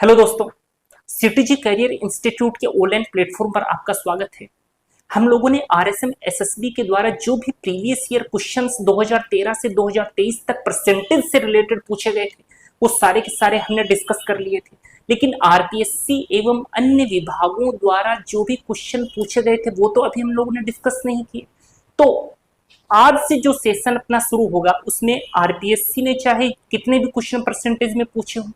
Hello दोस्तों, CTG career institute के online platform पर आपका स्वागत है। हम लोगों ने आरएसएम एसएसबी के द्वारा जो भी प्रीवियस ईयर क्वेश्चंस 2013 से 2023 तक परसेंटेज से रिलेटेड पूछे गए थे वो सारे के सारे हमने डिस्कस कर लिए थे। लेकिन आरपीएससी एवं अन्य विभागों द्वारा जो भी क्वेश्चन पूछे गए थे वो तो अभी हम लोगों ने डिस्कस नहीं किए। तो आज से जो सेशन अपना शुरू होगा उसमें आरपीएससी ने चाहे कितने भी क्वेश्चन परसेंटेज में पूछे हों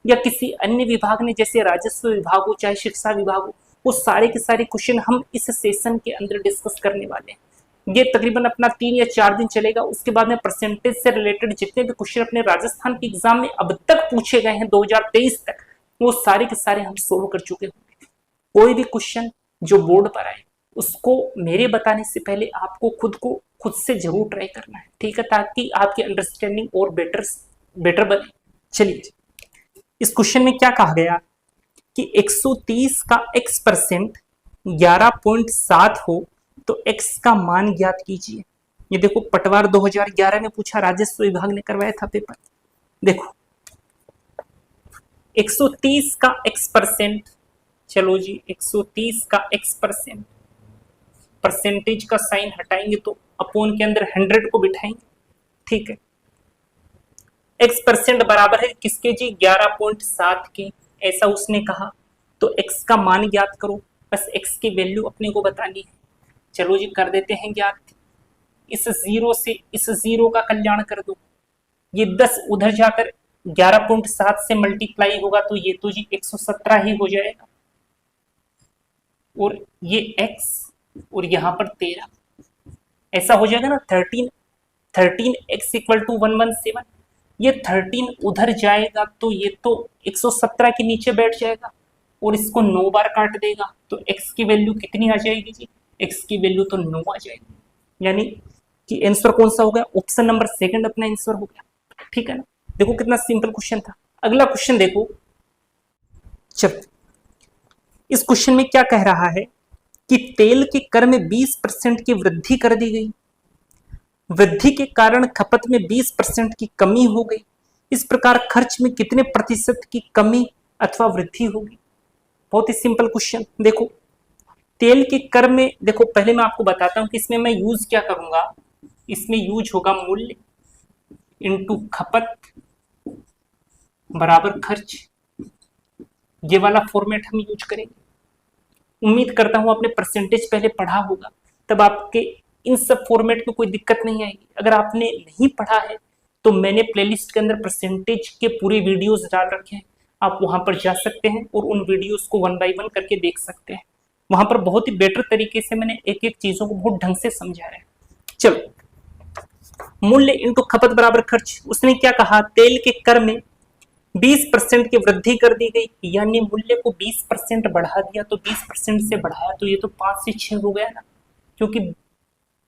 या किसी अन्य विभाग ने जैसे राजस्व विभाग हो चाहे शिक्षा विभाग हो, वो सारे के सारे क्वेश्चन हम इस सेशन के अंदर डिस्कस करने वाले हैं। ये तकरीबन अपना 3 या 4 दिन चलेगा। उसके बाद में परसेंटेज से रिलेटेड जितने भी क्वेश्चन अपने राजस्थान के एग्जाम में अब तक पूछे गए हैं 2023 तक, वो सारे के सारे हम सोल्व कर चुके होंगे। कोई भी क्वेश्चन जो बोर्ड पर आए उसको मेरे बताने से पहले आपको खुद से जरूर ट्राई करना है, ठीक है, ताकि आपकी अंडरस्टैंडिंग और बेटर बने। चलिए, इस क्वेश्चन में क्या कहा गया कि 130 का x परसेंट 11.7 हो तो x का मान ज्ञात कीजिए। ये देखो, पटवार 2011 में पूछा, राजस्व विभाग ने करवाया था पेपर। देखो 130 का x परसेंट, चलो जी 130 का x परसेंट, परसेंटेज का साइन हटाएंगे तो अपोन के अंदर 100 को बिठाएंगे, ठीक है। x परसेंट बराबर है किसके जी, 11.7 के, ऐसा उसने कहा। तो x का मान ज्ञात करो, बस x की वैल्यू अपने को बतानी है। चलो जी कर देते हैं ज्ञात। इस जीरो से इस जीरो का कल्याण कर दो, ये 10 उधर जाकर 11.7 से मल्टीप्लाई होगा तो ये तो जी 117 ही हो जाएगा, और ये x और यहां पर 13, ऐसा हो जाएगा ना। 13x equal to 117। ये 13 उधर जाएगा तो ये तो 117 के नीचे बैठ जाएगा और इसको 9 बार काट देगा तो x की वैल्यू कितनी आ जाएगी जी, x की वैल्यू तो 9 आ जाएगी। यानी कि आंसर कौन सा हो गया, ऑप्शन नंबर सेकंड अपना आंसर हो गया, ठीक है ना। देखो कितना सिंपल क्वेश्चन था। अगला क्वेश्चन देखो, चल इस क्वेश्चन में क्या कह रहा है कि तेल के कर में 20% की वृद्धि कर दी गई, वृद्धि के कारण खपत में 20% की कमी हो गई। इस प्रकार खर्च में कितने प्रतिशत की कमी अथवा वृद्धि होगी। बहुत ही सिंपल क्वेश्चन। देखो तेल के कर में, देखो पहले मैं आपको बताता हूं कि इसमें मैं यूज क्या करूंगा। इसमें यूज होगा मूल्य इनटू खपत बराबर खर्च, ये वाला फॉर्मेट हम यूज करेंगे। उम्मीद करता हूं आपने परसेंटेज पहले पढ़ा होगा, तब आपके इन सब फॉर्मेट में कोई दिक्कत नहीं आएगी। अगर आपने नहीं पढ़ा है तो मैंने प्लेलिस्ट के अंदर परसेंटेज के पूरे वीडियोस डाल रखे हैं, आप वहां पर जा सकते हैं और उन वीडियोस को 1 बाय 1 करके देख सकते हैं। वहां पर बहुत ही बेटर तरीके से मैंने एक एक चीजों को बहुत ढंग से समझाया है। चलो, मूल्य इंटू खपत बराबर खर्च। उसने क्या कहा, तेल के कर में 20% की वृद्धि कर दी गई, यानी मूल्य को 20% बढ़ा दिया। तो 20% से बढ़ाया तो ये तो 5 से 6 हो गया ना, क्योंकि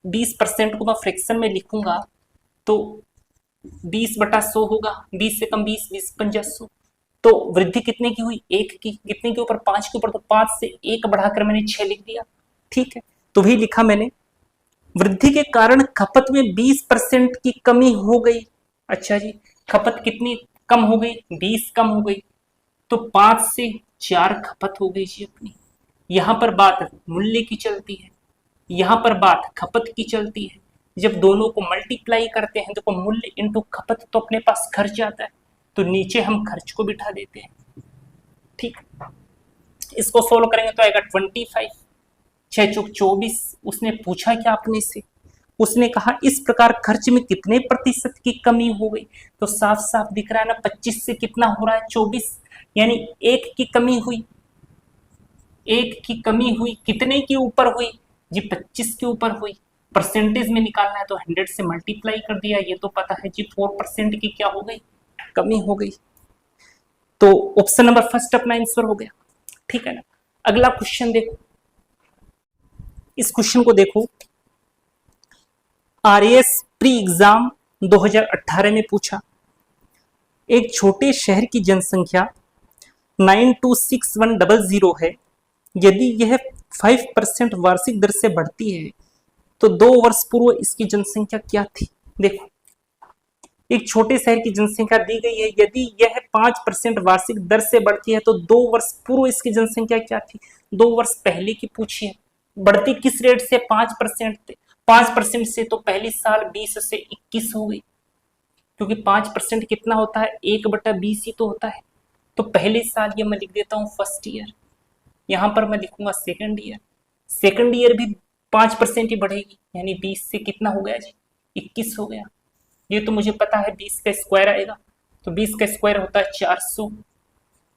20% को मैं फ्रैक्शन में लिखूंगा तो 20/100 होगा। 20 से कम 20, 20×5 तो वृद्धि कितने की हुई, 1 की। कितने के ऊपर, 5 के ऊपर, तो 5 से 1 बढ़ाकर मैंने 6 लिख दिया, ठीक है। तो भी लिखा मैंने, वृद्धि के कारण खपत में 20% की कमी हो गई। अच्छा जी, खपत कितनी कम हो गई, 20 कम हो गई, तो 5 से 4 खपत हो गई जी अपनी। यहां पर बात मूल्य की चलती है, यहां पर बात खपत की चलती है। जब दोनों को मल्टीप्लाई करते हैं तो मूल्य इनटू खपत, तो अपने पास खर्च आता है, तो नीचे हम खर्च को बिठा देते हैं, ठीक। इसको सोल्व करेंगे तो आएगा 25, 6 चौक 24। उसने पूछा क्या अपने से, उसने कहा इस प्रकार खर्च में कितने प्रतिशत की कमी हो गई। तो साफ साफ दिख रहा है ना, 25 से कितना हो रहा है, 24, यानी 1 की कमी हुई। 1 की कमी हुई, कितने के ऊपर हुई जी, 25 के ऊपर हुई। परसेंटेज में निकालना है तो 100 से मल्टीप्लाई कर दिया, ये तो पता है जी 4% की क्या हो गई, कमी हो गई। तो ऑप्शन नंबर फर्स्ट अपना आंसर हो गया, ठीक है ना। अगला क्वेश्चन देखो, इस क्वेश्चन को देखो, आरएएस प्री एग्जाम 2018 में पूछा। एक छोटे शहर की जनसंख्या 926100 है। यदि यह 5% वार्षिक दर से बढ़ती है तो 2 वर्ष पूर्व इसकी जनसंख्या क्या थी। देखो एक छोटे शहर की जनसंख्या दी गई है, यदि यह 5% वार्षिक दर से बढ़ती है तो 2 वर्ष पूर्व इसकी जनसंख्या क्या थी? 2 वर्ष पहले की पूछी है। बढ़ती किस रेट से? 5%। 5% से तो पहली साल 20 से 21 हो गई, क्योंकि 5% कितना होता है? 1/20 ही तो होता है। तो पहले साल ये मैं लिख देता हूँ फर्स्ट ईयर, यहां पर मैं लिखूंगा सेकंड ईयर। सेकंड ईयर भी 5% ही बढ़ेगी, यानी 20 से कितना हो गया जी? 21 हो गया। ये तो मुझे पता है 20 का स्क्वायर आएगा, तो 20 का स्क्वायर होता है 400,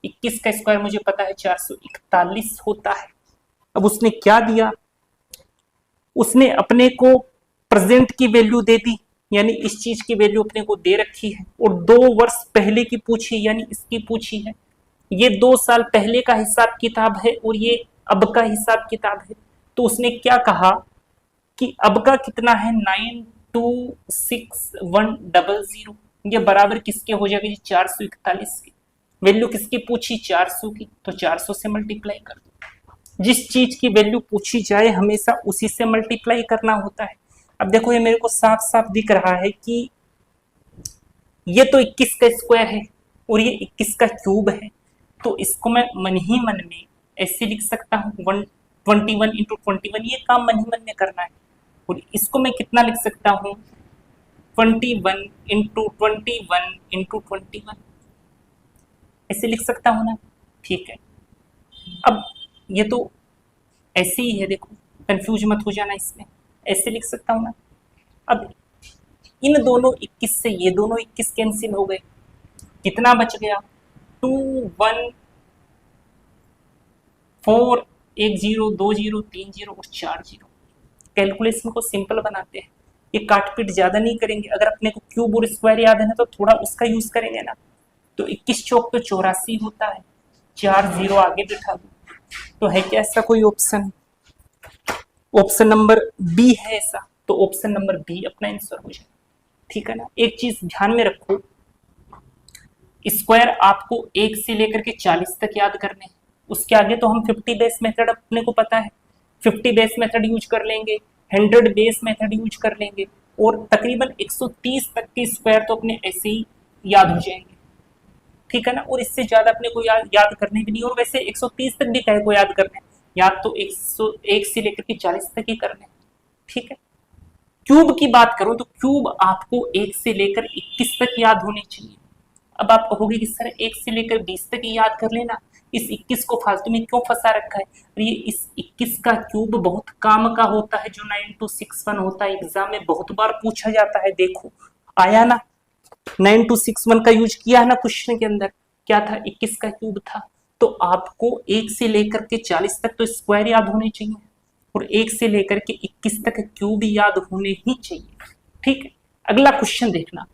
21 का स्क्वायर मुझे पता है 441 होता है। अब उसने क्या दिया? उसने अपने को प्रेजेंट की वैल्यू दे दी, यानी इस चीज की वैल्यू अपने को दे रखी है, और 2 वर्ष पहले की पूछी, यानी इसकी पूछी है। ये 2 साल पहले का हिसाब किताब है और ये अब का हिसाब किताब है। तो उसने क्या कहा कि अब का कितना है? 926100, ये बराबर किसके हो जाएगा जी? 441 की। वैल्यू किसकी पूछी? 400 की, तो 400 से मल्टीप्लाई कर दो। जिस चीज की वैल्यू पूछी जाए हमेशा उसी से मल्टीप्लाई करना होता है। अब देखो ये मेरे को साफ साफ दिख रहा है कि ये तो 21 का स्क्वायर है और ये 21 का क्यूब है, तो इसको मैं मन ही मन में ऐसे लिख सकता हूँ 121 इंटू 21, ये काम मन ही मन में करना है। और इसको मैं कितना लिख सकता हूँ? 21 इंटू 21 इंटू 21, ऐसे लिख सकता हूँ ना? ठीक है। अब ये तो ऐसे ही है, देखो कंफ्यूज मत हो जाना इसमें, ऐसे लिख सकता हूँ ना। अब इन दोनों 21 से ये दोनों 21 कैंसिल हो गए, कितना बच गया? 2 1 4 1 0 2 0 3 0 और 4 0। कैलकुलेशन को सिंपल बनाते हैं, ये काटपीट ज्यादा नहीं करेंगे। अगर अपने को क्यूब और स्क्वायर याद है ना, तो थोड़ा उसका यूज करेंगे ना। तो 21 चौक तो 84 होता है, 4 0 आगे बिठा दो। तो है क्या ऐसा कोई ऑप्शन? ऑप्शन नंबर बी है ऐसा, तो ऑप्शन नंबर बी अपना आंसर हो जाए। ठीक है ना। एक चीज ध्यान में रखो, स्क्वायर आपको 1 से लेकर के 40 तक याद करने हैं। उसके आगे तो हम 50 बेस मेथड अपने को पता है, 50 बेस मेथड यूज कर लेंगे, 100 बेस मेथड यूज कर लेंगे, और तकरीबन 130 तक के स्क्वायर तो अपने ऐसे ही याद हो जाएंगे। ठीक है ना। और इससे ज्यादा अपने को याद करने भी नहीं, और वैसे 130 तक भी कहे को याद करने, याद तो 101 से लेकर के 40 तक ही करने। ठीक है। क्यूब की बात करो तो क्यूब आपको 1 से लेकर 21 तक याद होने चाहिए। अब आप कहोगे कि सर 1 से लेकर 20 तक ही याद कर लेना, इस 21 को फालतू में क्यों फंसा रखा है? और ये इस 21 का क्यूब बहुत काम का होता है, जो 9261 होता है, एग्जाम में बहुत बार पूछा जाता है। देखो आया ना, 9261 का यूज किया है ना क्वेश्चन के अंदर। क्या था? 21 का क्यूब था। तो आपको 1 से लेकर के 40 तक तो स्क्वायर याद होने चाहिए, और 1 से लेकर के 21 तक क्यूब याद होने ही चाहिए। ठीक है। अगला क्वेश्चन देखना,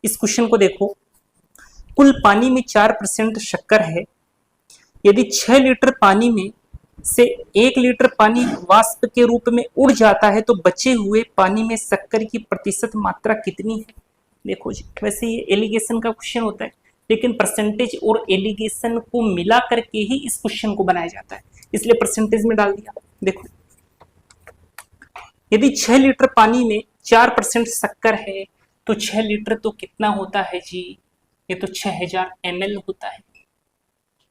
इस क्वेश्चन को देखो। कुल पानी में 4% शक्कर है, यदि 6 लीटर पानी में से 1 लीटर पानी वाष्प के रूप में उड़ जाता है तो बचे हुए पानी में शक्कर की प्रतिशत मात्रा कितनी है? देखो जी, वैसे ये एलिगेशन का क्वेश्चन होता है, लेकिन परसेंटेज और एलिगेशन को मिला करके ही इस क्वेश्चन को बनाया जाता है, इसलिए परसेंटेज में डाल दिया। देखो, यदि 6 लीटर पानी में 4% शक्कर है तो 6 लीटर तो कितना होता है जी? ये तो 6000 ml होता है।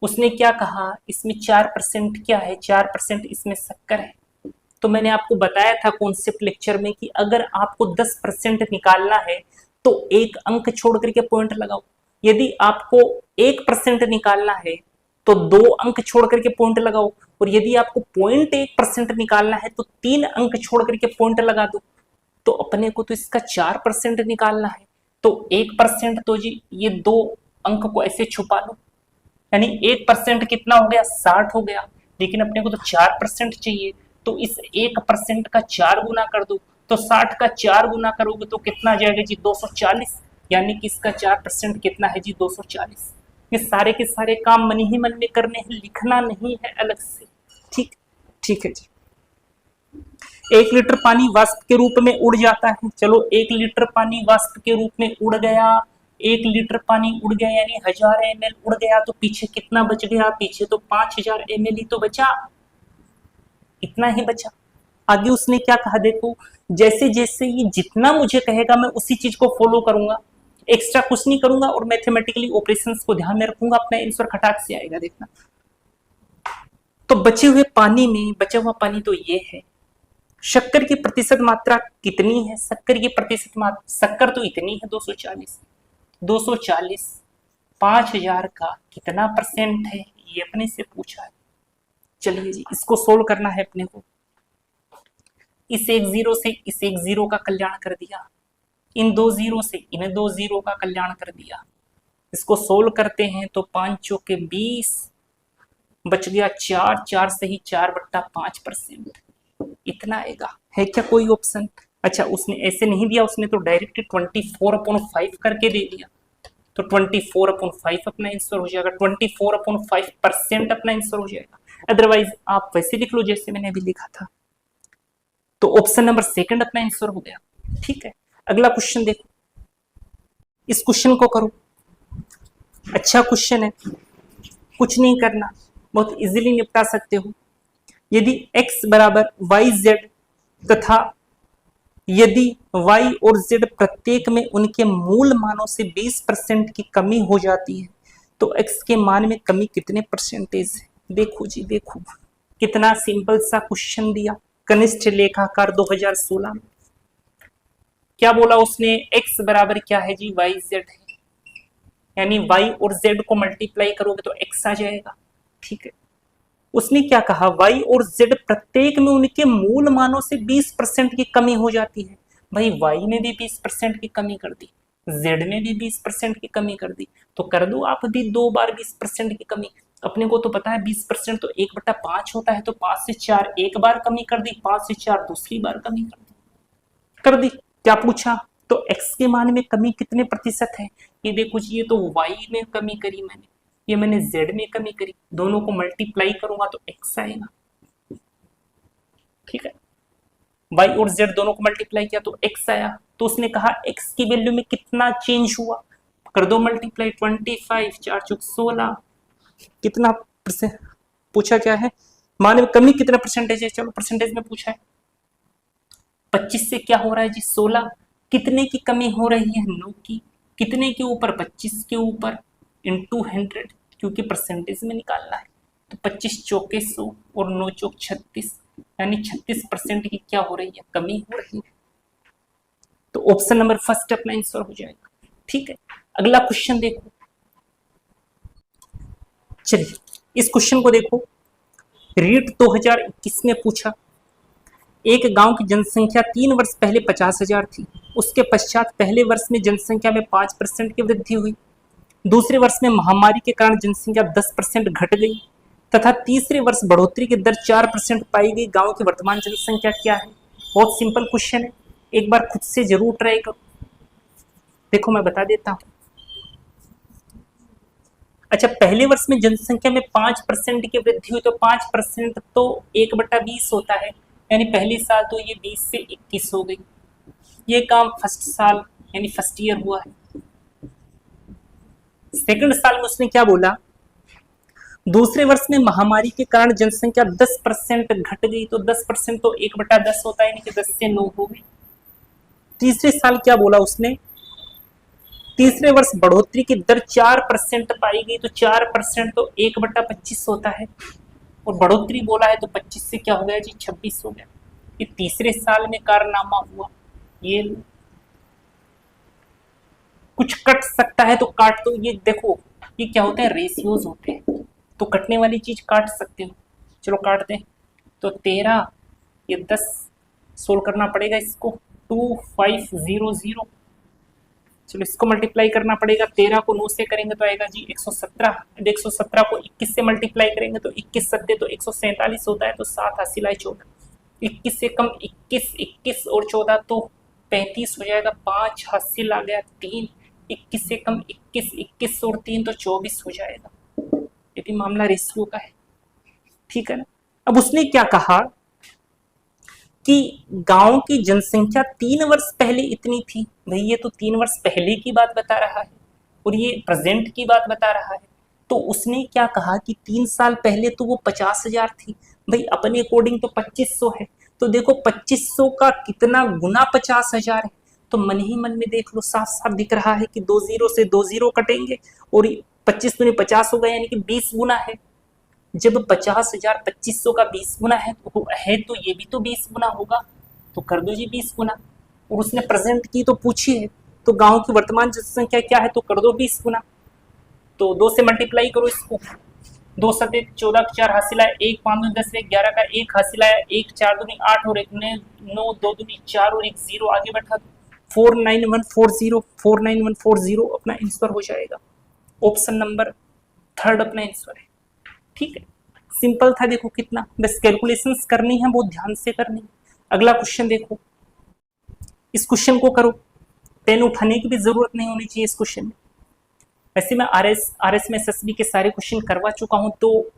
उसने क्या कहा? इसमें 4% क्या है? 4% इसमें शक्कर है। तो मैंने आपको बताया था कॉन्सेप्ट लेक्चर में कि अगर आपको 10% निकालना है तो एक अंक छोड़ करके पॉइंट लगाओ, यदि आपको 1% निकालना है तो 2 अंक छोड़ करके पॉइंट लगाओ, और यदि आपको 0.1% निकालना है तो 3 अंक छोड़ करके पॉइंट लगा दो। तो अपने को तो इसका 4% निकालना है, तो 1% तो जी ये 2 अंक को ऐसे छुपा लो, यानी 1% कितना हो गया? 60 हो गया। लेकिन अपने को तो 4% चाहिए, तो इस 1% का 4 गुना कर दो, तो 60 का 4 गुना करोगे तो कितना आ जाएगा जी? 240। यानी कि इसका 4% कितना है जी? 240। ये सारे के सारे काम मन ही मन में करने हैं, लिखना नहीं है अलग से। ठीक, ठीक है जी। 1 लीटर पानी वाष्प के रूप में उड़ जाता है। चलो 1 लीटर पानी वाष्प के रूप में उड़ गया, 1 लीटर पानी उड़ गया यानी 1000 ml उड़ गया, तो पीछे कितना बच गया? पीछे तो 5000 ml ही तो बचा, इतना ही बचा। आगे उसने क्या कहा देखो, जैसे जैसे ये जितना मुझे कहेगा मैं उसी चीज को फॉलो करूंगा, एक्स्ट्रा कुछ नहीं करूंगा और मैथमेटिकली ऑपरेशंस को ध्यान में रखूंगा, अपना आंसर खटाक से आएगा। देखना, तो बचे हुए पानी में बचा हुआ पानी तो ये है। शक्कर की प्रतिशत मात्रा कितनी है? शक्कर की प्रतिशत मात्रा, शक्कर तो इतनी है 240। 240 5000 का कितना परसेंट है, ये अपने से पूछा है। चलिए जी, इसको सोल्व करना है अपने को। इस एक जीरो से इस एक जीरो का कल्याण कर दिया, इन दो जीरो से इन दो जीरो का कल्याण कर दिया। इसको सोल्व करते हैं तो 5 चौके 20, बच गया 4, 4 से ही 4/5%, इतना आएगा। है क्या कोई ऑप्शन? अच्छा, उसने ऐसे नहीं दिया, उसने तो डायरेक्ट 24/5 करके दे दिया, तो 24/5 अपना आंसर हो जाएगा, 24/5% अपना आंसर हो जाएगा। अदरवाइज आप वैसे लिख लो जैसे मैंने अभी लिखा था। तो ऑप्शन नंबर सेकंड अपना आंसर हो गया। ठीक है, अगला क्वेश्चन देखो, इस क्वेश्चन को करो। अच्छा क्वेश्चन है, कुछ नहीं करना, बहुत इजीली निपटा सकते हो। यदि x बराबर वाई जेड तथा यदि y और z प्रत्येक में उनके मूल मानों से 20% की कमी हो जाती है तो x के मान में कमी कितने परसेंटेज है? देखो जी, देखो कितना सिंपल सा क्वेश्चन दिया। कनिष्ठ लेखाकार 2016 में क्या बोला उसने, x बराबर क्या है जी, वाई जेड है, यानी y और z को मल्टीप्लाई करोगे तो x आ जाएगा। ठीक है, उसने क्या कहा, y और z प्रत्येक में उनके मूल मानों से 20% की कमी हो जाती है। भाई y में भी 20% की कमी कर दी, z में भी 20% की कमी कर दी, तो कर दो आप भी 2 बार 20% की कमी। अपने को तो पता है 20% तो 1/5 होता है, तो 5 से 4 एक बार कमी कर दी, 5 से 4 दूसरी बार कमी कर दी। क्या पूछा, तो x के मान में कमी कितने प्रतिशत है? ये देखो जी, ये तो y में कमी करी मैंने, ये मैंने z में कमी करी, दोनों को मल्टीप्लाई करूंगा तो x आएगा। ठीक है, y और z दोनों को मल्टीप्लाई किया तो x आया। तो उसने कहा x की वैल्यू में कितना चेंज हुआ, कर दो मल्टीप्लाई, 25 4 चौक 16, कितना परसेंट पूछा, क्या है मान में कमी कितना परसेंटेज है? चलो परसेंटेज में पूछा है, 25 से क्या हो रहा है जी 16, कितने की कमी हो रही है, 9 की, कितने के ऊपर, 25 के ऊपर, इंटू 100, क्योंकि परसेंटेज में निकालना है। तो 25 चौके 100 और 9 चौक 36, यानी 36% की क्या हो रही है, कमी हो रही है। तो ऑप्शन नंबर फर्स्ट अपना आंसर हो जाएगा। ठीक है, अगला क्वेश्चन देखो। चलिए इस क्वेश्चन को देखो, रीट 2021 में पूछा, एक गांव की जनसंख्या 3 वर्ष पहले 50,000 थी, उसके पश्चात पहले वर्ष में जनसंख्या में 5% की वृद्धि हुई, दूसरे वर्ष में महामारी के कारण जनसंख्या 10% घट गई तथा तीसरे वर्ष बढ़ोतरी की दर 4% पाई गई। गांव की वर्तमान जनसंख्या क्या है? बहुत सिंपल क्वेश्चन है, एक बार खुद से जरूर ट्राई करो। देखो मैं बता देता हूं। अच्छा, पहले वर्ष में जनसंख्या में 5% की वृद्धि हुई, तो 5% तो 1/20 होता है, यानी पहले साल तो ये 20 से 21 हो गई। ये काम फर्स्ट साल यानी फर्स्ट ईयर हुआ है। सेकंड साल में उसने क्या बोला, दूसरे वर्ष में महामारी के कारण जनसंख्या 10% घट गई, तो 10% तो 1/10 होता है, यानी कि 10 से 9 हो गई। तीसरे साल क्या बोला उसने, तीसरे वर्ष बढ़ोतरी की दर 4% पाई गई, तो 4% तो 1/25 होता है, और बढ़ोतरी बोला है तो 25 से क्या हो गया जी 26 हो गया। ये तीसरे साल में कारनामा हुआ। ये कुछ कट सकता है तो काट दो, ये देखो ये क्या होते हैं, रेशियोज होते हैं, तो कटने वाली चीज काट सकते हो। चलो काट दें, तो 13, ये 10 सोल्व करना पड़ेगा इसको, 2500। चलो इसको मल्टीप्लाई करना पड़ेगा, 13 को 9 से करेंगे तो आएगा जी 117, 117 को 21 से मल्टीप्लाई करेंगे तो 21 सत्ते तो 147 होता है, तो 7 हासिल आए 14, 21 से कम 21, 21 और 14 तो 35 हो जाएगा, 5 हासिल आ गया 3, 21 से कम 21, 21 और 3 तो 24 हो जाएगा। ये भी मामला रेशियो का है। ठीक है ना। अब उसने क्या कहा कि गांव की जनसंख्या 3 वर्ष पहले इतनी थी। भाई ये तो 3 वर्ष पहले की बात बता रहा है और ये प्रेजेंट की बात बता रहा है। तो उसने क्या कहा कि 3 साल पहले तो वो 50,000 थी। भाई अपने अकॉर्डिंग तो 2500 है, तो देखो 2500 का कितना गुना 50,000 है, तो मन ही मन में देख लो, साफ साफ दिख रहा है कि 2 जीरो से 2 जीरो कटेंगे और 25 दूनी 50 होगा, यानी कि 20 गुना है। जब 50,000 2500 का 20 गुना है तो ये भी तो 20 गुना होगा, तो कर दो जी 20 गुना। और उसने प्रेजेंट की तो पूछी है, तो गांव की वर्तमान जनसंख्या क्या है, तो कर दो 20 गुना। तो 2 से मल्टीप्लाई करो इसको, 2 सते 14 का 4 हासिल आया, 1 5 दूनी 10 1 11 का 1 हासिल आया, 1 4 दूनी 8 और 1 9 2 दूनी 4 और 1 0 आगे बैठा दो, 49140 49140 अपना आंसर हो जाएगा। ऑप्शन नंबर थर्ड अपना आंसर है। ठीक है, सिंपल था। देखो कितना, बस कैलकुलेशंस करनी है, बहुत ध्यान से करनी है। अगला क्वेश्चन देखो, इस क्वेश्चन को करो, पेन उठाने की भी जरूरत नहीं होनी चाहिए इस क्वेश्चन में। वैसे मैं आरएस में एसएसबी के सारे क्वेश्चन करवा चुका हूं, तो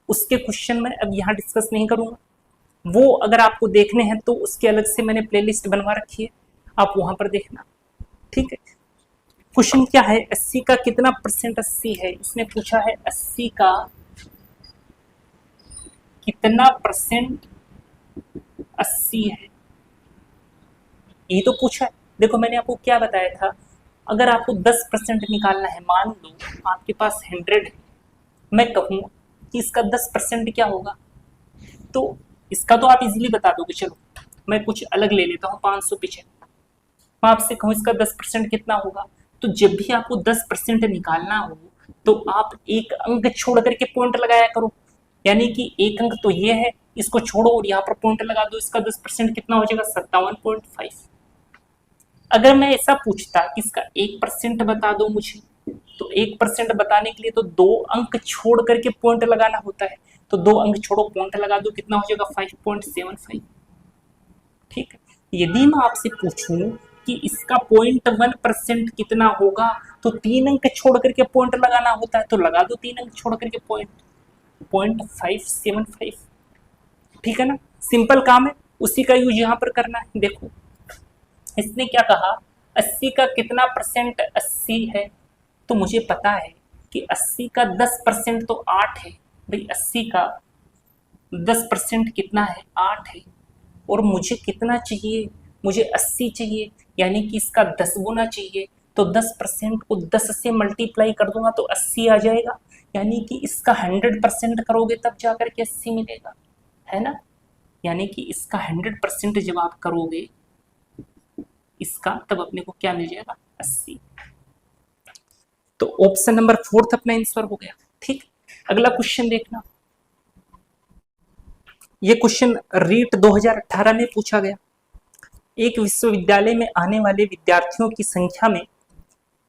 उसके क्वेश्चन में अब यहाँ डिस्कस नहीं करूंगा। वो अगर आपको देखने हैं तो उसके अलग से मैंने प्लेलिस्ट बनवा रखी है, आप वहां पर देखना। ठीक है, क्वेश्चन क्या है, 80 का कितना परसेंट 80 है, इसने पूछा है 80 का कितना परसेंट 80 है, ये तो पूछा है। देखो मैंने आपको क्या बताया था, अगर आपको 10% निकालना है, मान लो आपके पास 100 है, मैं कहूँ कि इसका 10% क्या होगा, तो इसका तो आप इजीली बता दोगे। चलो मैं कुछ अलग ले लेता हूँ, 595। मैं आपसे कहूँ इसका 10% कितना होगा, तो जब भी आपको 10% निकालना हो तो आप एक अंक छोड़ करके पॉइंट लगाया करो, यानी कि एक अंक तो ये है, इसको छोड़ो और यहाँ पर पॉइंट लगा दो, इसका 10% कितना हो जाएगा, 57.5। अगर मैं ऐसा पूछता कि इसका 1% बता दो मुझे, तो 1% बताने के लिए तो 2 अंक छोड़ करके पॉइंट लगाना होता है, तो 2 अंक छोड़ो पॉइंट लगा दो, कितना हो जाएगा 5.75। ठीक है, यदि मैं आपसे पूछूं कि इसका 0.1% कितना होगा, तो 3 अंक छोड़ करके पॉइंट लगाना होता है, तो लगा दो 3 अंक छोड़ करके पॉइंट, 0.575। ठीक है ना, सिंपल काम है, उसी का यूज यहाँ पर करना है। देखो इसने क्या कहा, 80 का कितना परसेंट 80 है, तो मुझे पता है कि 80 का 10% तो 8 है भाई, 80 का 10% कितना है, 8 है। और मुझे कितना चाहिए, मुझे 80 चाहिए, यानी कि इसका 10 गुना चाहिए, तो 10% को 10 से मल्टीप्लाई कर दूंगा तो 80 आ जाएगा, यानी कि इसका 100% करोगे तब जाकर के 80 मिलेगा, है ना। यानी कि इसका 100% जब आप करोगे इसका, तब अपने को क्या मिल जाएगा, 80। तो ऑप्शन नंबर 4 अपना आंसर हो गया। ठीक, अगला क्वेश्चन देखना, ये क्वेश्चन रीट 2018 में पूछा गया। एक विश्वविद्यालय में आने वाले विद्यार्थियों की संख्या में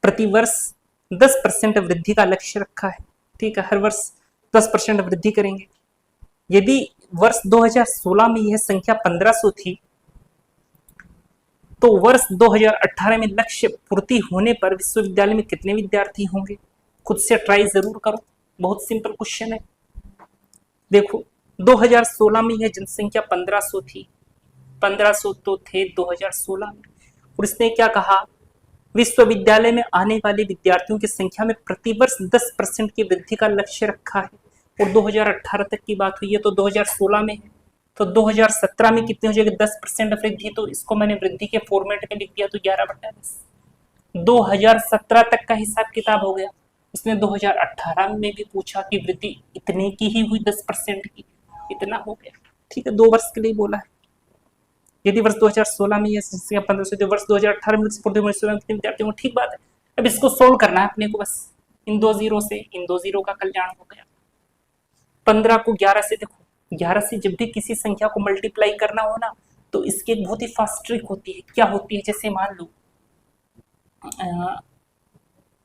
प्रतिवर्ष 10% वृद्धि का लक्ष्य रखा है। ठीक है, हर वर्ष 10% वृद्धि करेंगे। यदि वर्ष 2016 में यह संख्या 1500 थी, तो वर्ष 2018 में लक्ष्य पूर्ति होने पर विश्वविद्यालय में कितने विद्यार्थी होंगे। खुद से ट्राई जरूर करो, बहुत सिंपल क्वेश्चन है। देखो 2016 में यह जनसंख्या 1500 थी, 1500 तो थे 2016 में, और इसने क्या कहा, विश्वविद्यालय में आने वाले विद्यार्थियों की संख्या में प्रतिवर्ष 10% की वृद्धि का लक्ष्य रखा है, और 2018 तक की बात हुई है, तो 2016 में है, तो 2017 में कितनी हो जाएगी, 10% वृद्धि। तो इसको मैंने वृद्धि के फॉर्मेट में लिख दिया, तो 11/10। 2017 तक का हिसाब किताब हो गया। उसने 2018 में भी पूछा कि वृद्धि इतने की ही हुई, 10% की, इतना हो गया। ठीक है, 2 वर्ष के लिए बोला है। यदि वर्ष 2016 में ये संख्या 1500 थी, वर्ष 2018 में कितने विद्यार्थी होंगे, ठीक बात है। अब इसको सोल्व करना है अपने को, बस इन 2 जीरो से इन 2 जीरो का कल्याण हो गया। 15 को 11 से, देखो 11 से जब भी किसी संख्या को मल्टीप्लाई करना हो ना, तो इसकी एक बहुत ही फास्ट ट्रिक होती है। क्या होती है, जैसे मान लो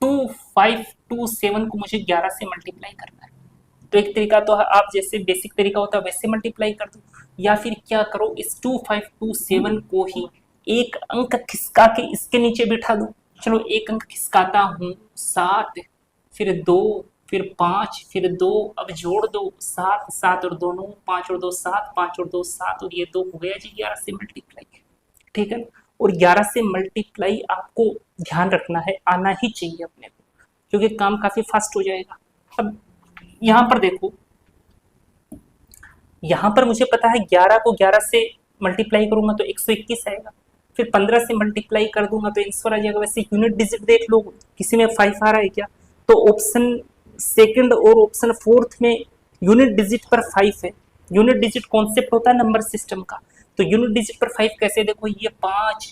2527 को मुझे 11 से मल्टीप्लाई करना है, तो एक तरीका तो आप जैसे बेसिक तरीका होता है वैसे मल्टीप्लाई कर दो, या फिर क्या करो, इस 2527 को ही एक अंक खिसका के इसके नीचे बिठा दो। चलो एक अंक खिसकाता हूँ, 7, फिर 2, फिर 5, फिर 2, अब जोड़ दो 7, 7 और 2 9, 5 और 2 7, 5 और 2 7, और ये 2 हो गया जी 11 से मल्टीप्लाई। ठीक है, और 11 से मल्टीप्लाई आपको ध्यान रखना है, आना ही चाहिए अपने को, क्योंकि काम काफी फास्ट हो जाएगा। अब यहाँ पर देखो, यहाँ पर मुझे पता है 11 को 11 से मल्टीप्लाई करूंगा तो 121 आएगा, फिर 15 से मल्टीप्लाई कर दूंगा तो आंसर आ जाएगा। वैसे यूनिट डिजिट देख लो, किसी में 5 आ रहा है क्या? तो ऑप्शन सेकंड और ऑप्शन फोर्थ में यूनिट डिजिट पर 5 है। यूनिट डिजिट कॉन्सेप्ट होता है नंबर सिस्टम का, तो यूनिट डिजिट पर 5 कैसे? देखो ये 5,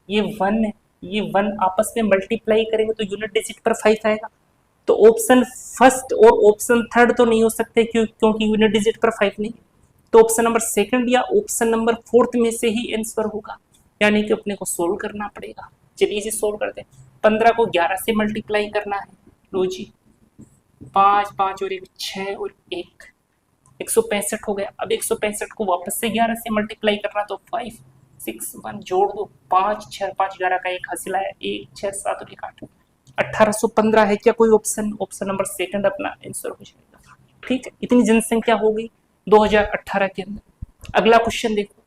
ये 1 है, ये 1 आपस में मल्टीप्लाई करेंगे तो यूनिट डिजिट पर 5 आएगा। तो ऑप्शन फर्स्ट और ऑप्शन थर्ड तो नहीं हो सकते क्योंकि यूनिट डिजिट पर 5 नहीं, तो ऑप्शन नंबर सेकंड या ऑप्शन नंबर फोर्थ में से ही आंसर होगा, यानी कि अपने को सोल्व करना पड़ेगा। चलिए इसे सोल्व करते हैं। 15 को 11 से मल्टीप्लाई करना है, लो जी 5 5 और 1 6 और 1 165 हो गया। अब 165 को वापस से 11 से मल्टीप्लाई करना, तो 5 6 1 जोड़ दो, 5 6 5 11 का 1 हासिल आया, 1 6 7 और 1 8 1815 है क्या कोई ऑप्शन? ऑप्शन नंबर सेकंड अपना आंसर हो जाएगा। ठीक है, इतनी जनसंख्या हो गई 2018 के अंदर। अगला क्वेश्चन देखो,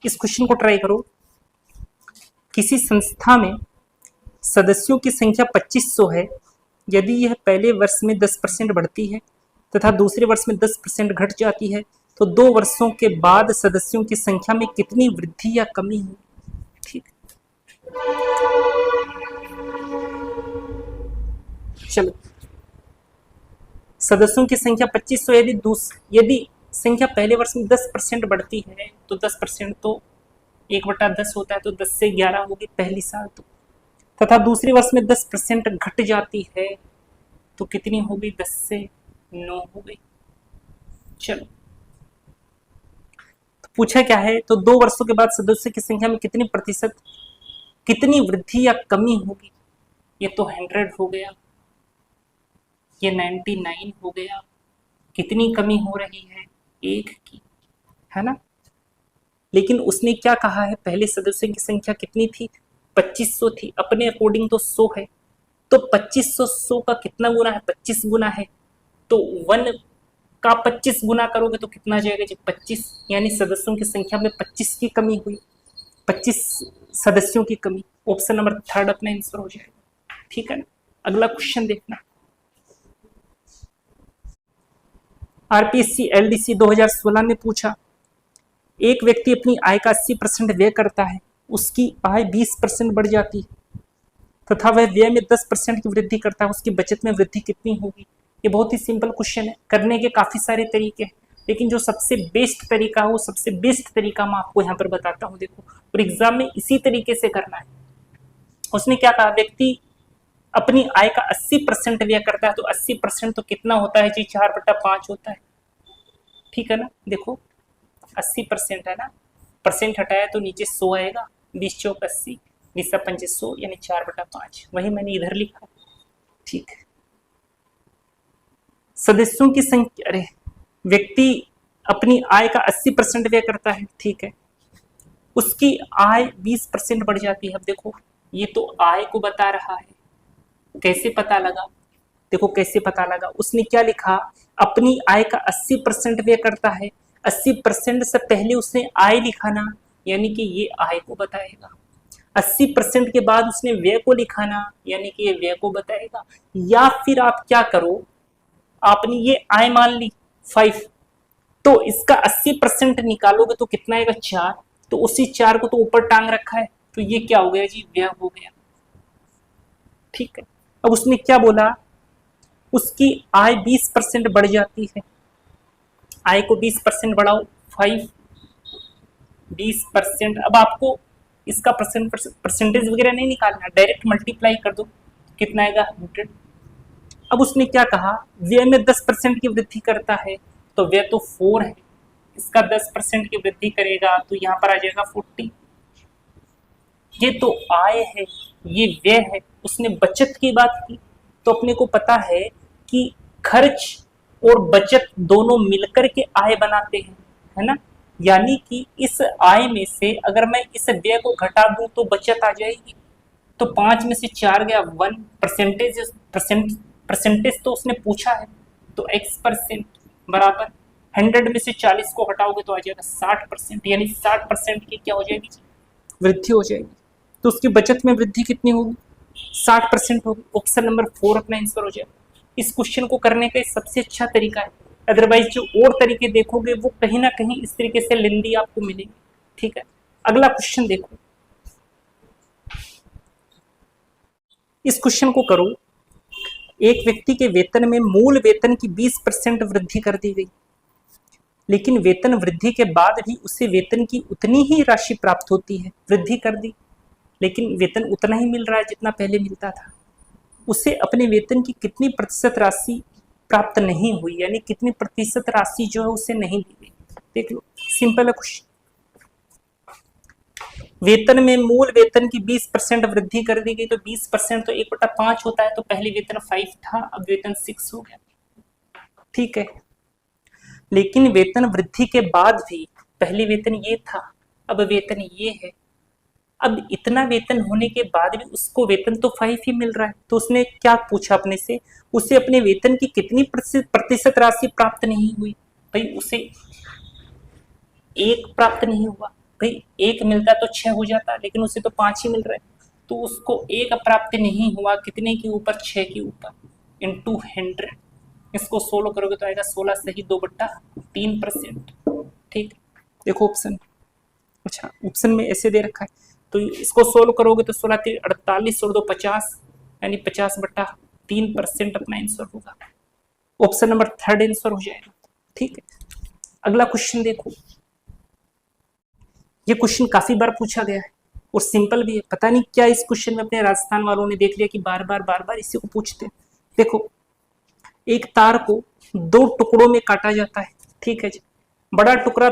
इस क्वेश्चन को ट्राई करो। किसी संस्था में सदस्यों की संख्या 2500 है, यदि यह पहले वर्ष में 10% बढ़ती है तथा दूसरे वर्ष में 10% घट जाती है, तो 2 वर्षों के बाद सदस्यों की संख्या में कितनी वृद्धि या कमी होगी? ठीक, चलो सदस्यों की संख्या 2500, यदि संख्या पहले वर्ष में 10% बढ़ती है तो 10% तो 1/10 होता है, तो 10 से 11 होगी पहली साल तो, तथा दूसरे वर्ष में 10% घट जाती है तो कितनी होगी? 10 से 9 हो गई। चलो तो पूछा क्या है, तो 2 वर्षों के बाद सदस्यों की संख्या में कितनी प्रतिशत कितनी वृद्धि या कमी होगी? ये तो 100 हो गया, ये 99 हो गया, कितनी कमी हो रही है? 1 की, है ना। लेकिन उसने क्या कहा है, पहले सदस्यों की संख्या कितनी थी? 2500 थी, अपने अकॉर्डिंग तो 100 है, तो 2500 100 का कितना गुना है? 25 गुना है, तो 1 का 25 गुना करोगे तो कितना जाएगा जी? 25, यानी सदस्यों की संख्या में 25 की कमी हुई, 25 सदस्यों की कमी। ऑप्शन नंबर थर्ड अपना आंसर हो जाएगा। ठीक है ना। अगला क्वेश्चन देखना, आरपीएससी एलडीसी 2016 में पूछा, एक व्यक्ति अपनी आय का 80% व्यय करता है, उसकी आय 20% बढ़ जाती है तथा वह व्यय में 10% की वृद्धि करता है, उसकी बचत में वृद्धि कितनी होगी? ये बहुत ही सिंपल क्वेश्चन है, करने के काफी सारे तरीके हैं, लेकिन जो सबसे बेस्ट तरीका है वो सबसे बेस्ट तरीका मैं आपको यहाँ पर बताता हूँ। देखो, और एग्जाम में इसी तरीके से करना है। उसने क्या कहा, व्यक्ति अपनी आय का 80% व्यय करता है, तो 80% तो कितना होता है जी? 4/5 होता है। ठीक है ना। देखो 80% है ना, परसेंट हटाया तो नीचे 100 आएगा, 20 चौक 80, 20 5 100, यानी 4/5, वही मैंने इधर लिखा। ठीक है, सदस्यों की संख्या, अरे व्यक्ति अपनी आय का 80% व्यय करता है, ठीक है, उसकी आय 20% बढ़ जाती है। अब देखो ये तो आय को बता रहा है, कैसे पता लगा? देखो कैसे पता लगा, उसने क्या लिखा, अपनी आय का 80% व्यय करता है, 80% से पहले उसने आय लिखा ना, यानी कि ये आय को बताएगा। 80% के बाद उसने व्यय को लिखा ना, यानी कि ये व्यय को बताएगा। या फिर आप क्या करो, आपने ये आय मान ली 5, तो इसका 80% निकालोगे तो कितना आएगा? 4, तो उसी 4 को तो ऊपर टांग रखा है, तो ये क्या हो गया जी? व्यय हो गया। ठीक है, अब उसने क्या बोला, उसकी आय 20% बढ़ जाती है, आय को 20% बढ़ाओ, 5 20%। अब आपको इसका परसेंटेज वगैरह नहीं निकालना, डायरेक्ट मल्टीप्लाई कर दो, कितना आएगा? 100। अब उसने क्या कहा, व्यय में 10% की वृद्धि करता है, तो व्यय तो 4 है, इसका 10% की वृद्धि करेगा तो यहाँ पर आ जाएगा 40। ये तो आय है, ये व्यय है। उसने बचत की बात की, तो अपने को पता है कि खर्च और बचत दोनों मिलकर के आय बनाते हैं, है ना। यानी कि इस आय में से अगर मैं इस व्यय को घटा दूं तो बचत आ जाएगी, तो 5 में से 4 गया 1, परसेंटेज तो उसने पूछा है, तो x% बराबर 100 में से 40 को हटाओगे तो आ जाएगा 60%, यानी 60% की क्या हो जाएगी? वृद्धि हो जाएगी। तो उसकी बचत में वृद्धि कितनी होगी? 60% होगी। ऑप्शन नंबर 4 अपना आंसर हो जाएगा। इस क्वेश्चन को करने का सबसे अच्छा तरीका है, अदरवाइज जो और तरीके देखोगे वो कहीं ना कहीं इस तरीके से लेंदी आपको मिलेंगे। ठीक है, अगला क्वेश्चन देखो, इस क्वेश्चन को करो। एक व्यक्ति के वेतन में मूल वेतन की 20% वृद्धि कर दी गई, लेकिन वेतन वृद्धि के बाद भी उसे वेतन की उतनी ही राशि प्राप्त होती है। वृद्धि कर दी लेकिन वेतन उतना ही मिल रहा है जितना पहले मिलता था। उसे अपने वेतन की कितनी प्रतिशत राशि प्राप्त नहीं हुई, यानी कितनी प्रतिशत राशि जो है उसे नहीं दी गई। देख लो, सिंपल है क्वेश्चन। वेतन में मूल वेतन की 20% वृद्धि कर दी गई, तो 20% तो 1/5 होता है, तो पहले वेतन 5 था, अब वेतन 6 हो गया, ठीक है। लेकिन वेतन वृद्धि के बाद भी पहले वेतन ये था, अब वेतन ये है। अब इतना वेतन होने के बाद भी उसको वेतन तो 5 ही मिल रहा है, तो उसने क्या पूछा अपने से, उसे अपने वेतन की कितनी प्रतिशत राशि प्राप्त नहीं हुई। भाई उसे 1 प्राप्त नहीं हुआ, भाई 1 मिलता तो 6 हो जाता, लेकिन उसे तो 5 ही मिल रहा है, तो उसको 1 प्राप्त नहीं हुआ, कितने के ऊपर, 6 के ऊपर, इंटू 100। इसको 16 करोगे तो आएगा 16 सही 2/3%, ठीक। देखो ऑप्शन, अच्छा ऑप्शन में ऐसे दे रखा है, तो इसको सोल्व करोगे तो 16 3 48 और 2 50, यानी 50/3% अपना आंसर होगा। ऑप्शन नंबर 3 आंसर हो जाएगा, ठीक है। अगला क्वेश्चन देखो, ये क्वेश्चन काफी बार पूछा गया है और सिंपल भी है। पता नहीं क्या इस क्वेश्चन में अपने राजस्थान वालों ने देख लिया कि बार बार इसी को पूछते हैं। देखो, एक तार को 2 टुकड़ों में काटा जाता है, ठीक है जी। बड़ा टुकड़ा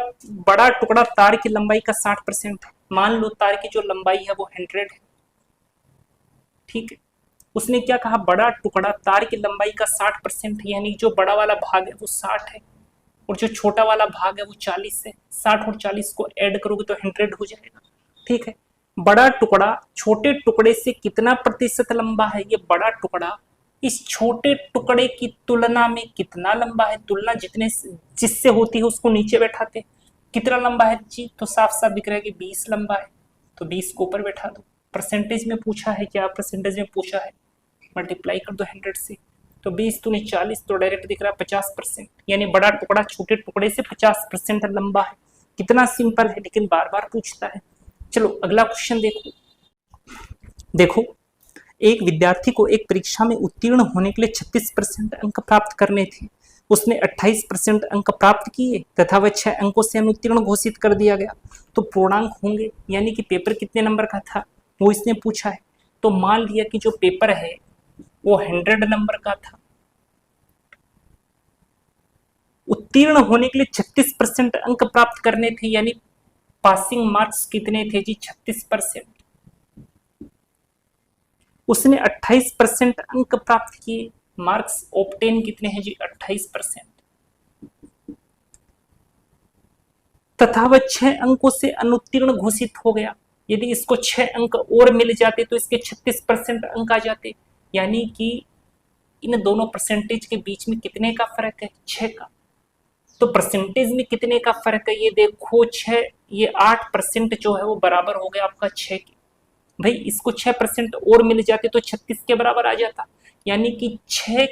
तार की लंबाई का 60% है। मान लो तार की जो लंबाई है वो 100 है, ठीक है। उसने क्या कहा, बड़ा टुकड़ा तार की लंबाई का 60% है, यानी जो बड़ा वाला भाग है वो 60 है और जो छोटा वाला भाग है वो 40 है। 60 और 40 को ऐड करोगे तो 100 हो जाएगा, ठीक है। बड़ा टुकड़ा छोटे टुकड़े से कितना प्रतिशत लंबा है, ये बड़ा टुकड़ा इस छोटे टुकड़े की तुलना में कितना लंबा है। तुलना जितने जिससे होती है उसको नीचे बैठाते, कितना लंबा है जी, तो साफ साफ दिख रहा है कि 20 लंबा है, तो 20 को ऊपर बैठा दो। परसेंटेज में पूछा है, क्या परसेंटेज में पूछा है, मल्टीप्लाई कर दो 100 से, तो 20 दूनी 40, तो डायरेक्ट दिख रहा है 50%, यानी बड़ा टुकड़ा छोटे टुकड़े से 50% लंबा है। कितना सिंपल है, लेकिन बार बार पूछता है। चलो अगला क्वेश्चन देखो। देखो, एक विद्यार्थी को एक परीक्षा में उत्तीर्ण होने के लिए 36% अंक प्राप्त करने थे। उसने 28% अंक प्राप्त किए तथा वह 6 अंकों से अनुत्तीर्ण घोषित कर दिया गया, तो पूर्णांक होंगे, यानी कि पेपर कितने नंबर का था वो इसने पूछा है। तो मान लिया कि जो पेपर है वो 100 नंबर का था, उत्तीर्ण होने के लिए 36% अंक प्राप्त करने थे, यानी पासिंग मार्क्स कितने थे जी, 36%। उसने 28% अंक प्राप्त किए, मार्क्स ऑब्टेन कितने हैं जी, 28%, तथा वह 6 अंकों से अनुत्तीर्ण घोषित हो गया। यदि इसको 6 अंक और मिल जाते तो इसके 36% अंक आ जाते, यानी कि इन दोनों परसेंटेज के बीच में कितने का फर्क है, 6 का। तो परसेंटेज में कितने का फर्क है, ये देखो 6, ये 8% जो है वो बराबर हो गया आपका 6 के। भाई इसको 6% और मिल जाते तो 36 के बराबर आ जाता, यानी कि 6,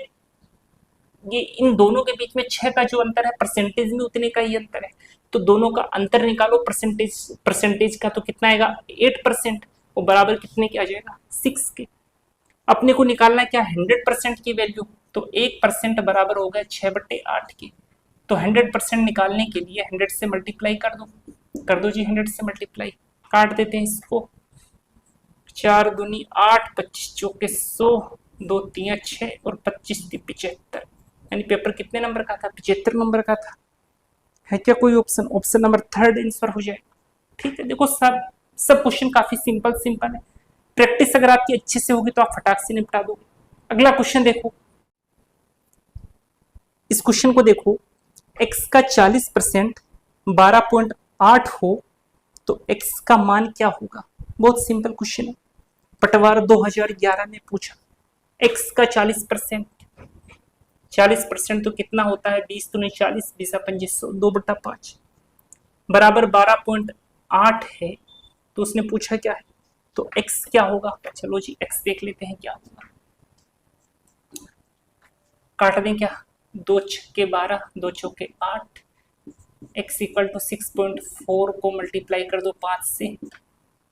ये इन दोनों के बीच में 6 का जो अंतर है परसेंटेज में उतने का ही अंतर है, तो दोनों का अंतर निकालो परसेंटेज का, तो कितना आएगा 8%, वो बराबर कितने के आ जाएगा 6 के। अपने को निकालना है क्या 100% की वैल्यू, तो 1% बराबर हो गया 6/8 के। तो 100% निकालने के लिए 100 से मल्टीप्लाई कर दो जी, 100 से मल्टीप्लाई, काट देते हैं इसको, 4 दूनी 8, 25 चौके 100, 2 3 6 और 25 3 75, यानी पेपर कितने नंबर का था, 75 नंबर का था। है क्या कोई ऑप्शन, ऑप्शन नंबर 3 आंसर हो जाए, ठीक है। देखो सब क्वेश्चन काफी सिंपल है, प्रैक्टिस अगर आपकी अच्छे से होगी तो आप फटाक से निपटा दोगे। अगला क्वेश्चन देखो, इस क्वेश्चन को देखो, x का 40% 12.8 हो तो x का मान क्या होगा। बहुत सिंपल क्वेश्चन है, पटवार 2011 में पूछा। x का 40% तो कितना होता है, 20 दूनी 40, 20 25, 2/5 बराबर 12.8 है, तो उसने पूछा क्या है, तो x क्या होगा। चलो जी x देख लेते हैं क्या होगा, काट दें क्या, 2 छक्के 12, 2 चौके 8, x इक्वल टू 6.4 को मल्टीप्लाई कर दो 5 से,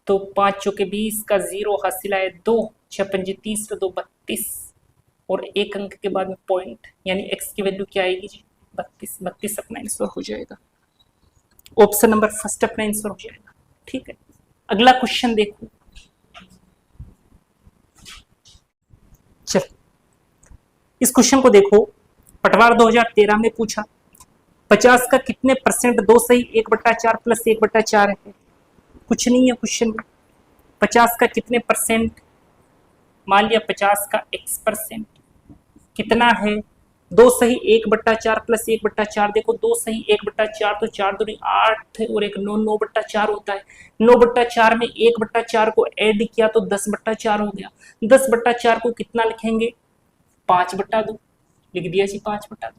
तो 5 चौके 20 का 0 हासिल आए 2, 6 पंजे 30 तो 2 32, और एक अंक के बाद में पॉइंट, यानी x की वैल्यू क्या आएगी जी 32। 32 अपना आंसर हो जाएगा, ऑप्शन नंबर फर्स्ट अपना आंसर हो जाएगा। ठीक है, अगला क्वेश्चन देखो। चल इस क्वेश्चन को देखो, पटवार 2013 में पूछा 50 का कितने परसेंट 2 सही 1/4 प्लस 1/4 है। कुछ नहीं है क्वेश्चन में, 50 का कितने परसेंट, मान लिया 50 का x% कितना है, 2 सही 1/4 प्लस 1/4, देखो 2 सही 1/4 तो 4 दूनी 8 और एक 9, 9/4 होता है। 9/4 में 1/4 को ऐड किया तो 10/4 हो गया। 10/4 को कितना लिखेंगे, 5/2 लिख दिया जी, 5/2।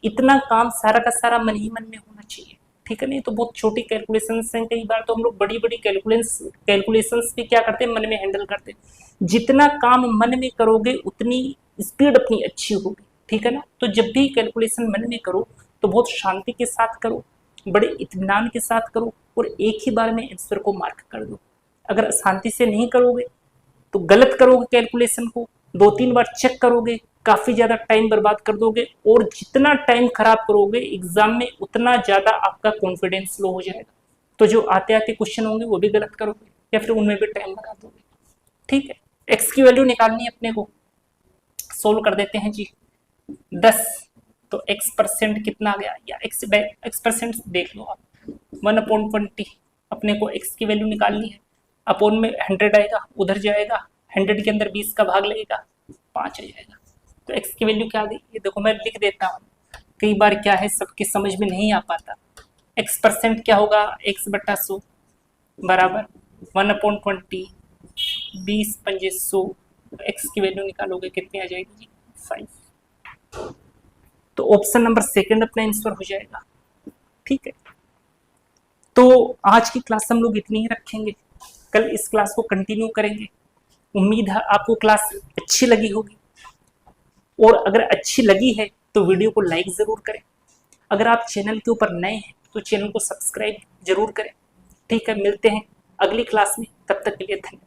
इतना काम सारा का सारा मन ही मन में होना चाहिए, ठीक है। नहीं तो बहुत छोटी कैलकुलेशंस हैं, कई बार तो हम लोग बड़ी बड़ी कैलकुलेशंस भी क्या करते हैं, मन में हैंडल करते हैं। जितना काम मन में करोगे उतनी स्पीड अपनी अच्छी होगी, ठीक है ना। तो जब भी कैलकुलेशन मन में करो तो बहुत शांति के साथ करो, बड़े इत्मीनान के साथ करो, और एक ही बार में आंसर को मार्क कर दो। अगर शांति से नहीं करोगे तो गलत करोगे कैलकुलेशन को, 2-3 बार चेक करोगे, काफी ज्यादा टाइम बर्बाद कर दोगे, और जितना टाइम खराब करोगे एग्जाम में उतना ज्यादा आपका कॉन्फिडेंस लो हो जाएगा। तो जो आते आते क्वेश्चन होंगे वो भी गलत करोगे या फिर उनमें भी टाइम लगा दोगे, ठीक है। एक्स की वैल्यू निकालनी है अपने को, सोल्व कर देते हैं जी। 10 तो x% कितना आ गया, या x% देख लो आप, 1/20 अपने को x की वैल्यू निकालनी है। अपोन में 100 आएगा, उधर जाएगा, 100 के अंदर 20 का भाग लगेगा, 5 आ जाएगा। तो x की वैल्यू क्या आ गई, ये देखो मैं लिख देता हूँ, कई बार क्या है सबके समझ में नहीं आ पाता। x% क्या होगा, x/100 बराबर 1/20, 20 पंजे 100, x की वैल्यू निकालोगे कितनी आ जाएगी जी, 5। तो ऑप्शन नंबर सेकंड अपना आंसर हो जाएगा, ठीक है। तो आज की क्लास हम लोग इतनी ही रखेंगे, कल इस क्लास को कंटिन्यू करेंगे। उम्मीद है आपको क्लास अच्छी लगी होगी, और अगर अच्छी लगी है तो वीडियो को लाइक जरूर करें। अगर आप चैनल के ऊपर नए हैं तो चैनल को सब्सक्राइब जरूर करें, ठीक है। मिलते हैं अगली क्लास में, तब तक के लिए धन्यवाद।